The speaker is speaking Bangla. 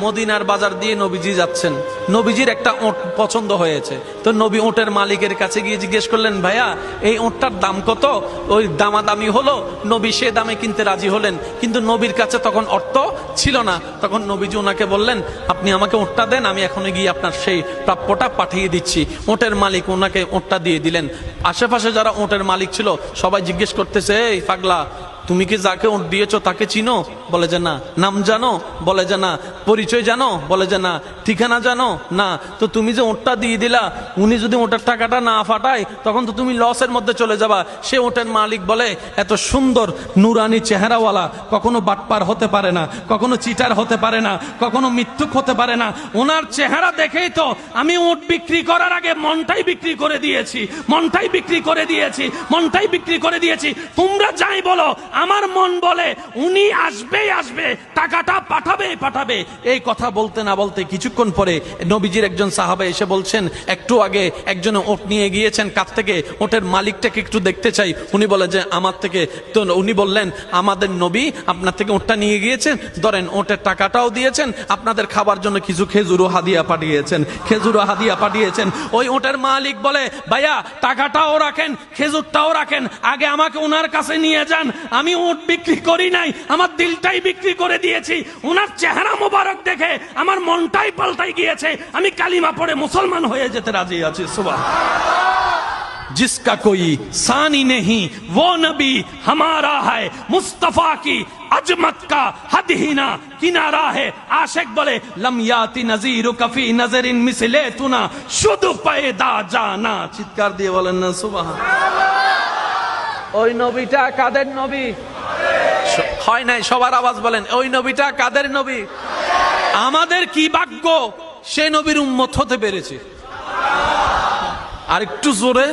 মদিনার বাজার দিয়ে নবীজি যাচ্ছেন, নবীজির একটা ওঁট পছন্দ হয়েছে। তো নবী ওঁটের মালিকের কাছে গিয়ে জিজ্ঞেস করলেন, ভাইয়া এই ওঁটটার দাম কত? ওই দামাদামি হলো, নবী সে দামে কিনতে রাজি হলেন, কিন্তু নবীর কাছে তখন অর্থ ছিল না। তখন নবীজি ওনাকে বললেন, আপনি আমাকে ওঁটটা দেন, আমি এখনই গিয়ে আপনার সেই প্রাপ্যটা পাঠিয়ে দিচ্ছি। ওঁটের মালিক ওনাকে ওঁটটা দিয়ে দিলেন। আশেপাশে যারা ওঁটের মালিক ছিল সবাই জিজ্ঞেস করতেছে, এই পাগলা, তুমি কি যাকে ওঁট দিয়েছো তাকে চিনো? বলে যে না। নাম জানো? বলে যে না। পরিচয় জানো? বলে যে না। ঠিকানা জানো? না। তো তুমি যে ওঁটটা দিয়ে দিলা, উনি যদি ওঁটের টাকাটা না ফাটায় তখন তো তুমি লসের মধ্যে চলে যাবা। সে ওঁটের মালিক বলে, এত সুন্দর নুরানি চেহারাওয়ালা কখনো বাটপার হতে পারে না, কখনো চিটার হতে পারে না, কখনো মিথ্যুক হতে পারে না। ওনার চেহারা দেখেই তো আমি ওঁট বিক্রি করার আগে মনটাই বিক্রি করে দিয়েছি, মনটাই বিক্রি করে দিয়েছি, মনটাই বিক্রি করে দিয়েছি। তোমরা যাই বলো, আমার মন বলে উনি আসবেই আসবে, টাকাটা পাঠাবেই পাঠাবে। এই কথা বলতে না বলতে কিছুক্ষণ পরে নবীজির একজন সাহাবা এসে বলছেন, একটু আগে একজন ওট নিয়ে গিয়েছেন কাছ থেকে, ওটের মালিকটাকে একটু দেখতে চাই। উনি বলে যে আমার থেকে। তো উনি বললেন, আমাদের নবী আপনার থেকে ওটটা নিয়ে গিয়েছেন, ধরেন ওটের টাকাটাও দিয়েছেন, আপনাদের খাবার জন্য কিছু খেজুরও হাদিয়া পাঠিয়েছেন, খেজুরও হাদিয়া পাঠিয়েছেন। ওই ওটের মালিক বলে, ভাইয়া টাকাটাও রাখেন, খেজুরটাও রাখেন, আগে আমাকে ওনার কাছে নিয়ে যান। আমি ওট বিক্রি করি নাই, আমার দিলটাই বিক্রি করে দিয়েছি। ওনার চেহারা মোবারক দেখে আমার মনটাই পাল্টাই গিয়েছে, আমি কালিমা পড়ে মুসলমান হয়ে যেতে রাজি আছি। সুবহানাল্লাহ। जिसका कोई सानी नहीं वो नबी हमारा है, मुस्तफा की अजमत का हद ही ना किनारा है। आशिक बोले, लम याति नजीरु कफी नजरिन मिसले तुना शुद्ध पैदा जाना। চিৎকার দিয়ে বলেন না সুবহানাল্লাহ। ওই নবীটা কাদের নবী? হয় নাই, সবার আওয়াজ বলেন, ওই নবীটা কাদের নবী? আমাদের কি ভাগ্য সে নবীর উম্মত হতে পেরেছে। আর একটু জোরে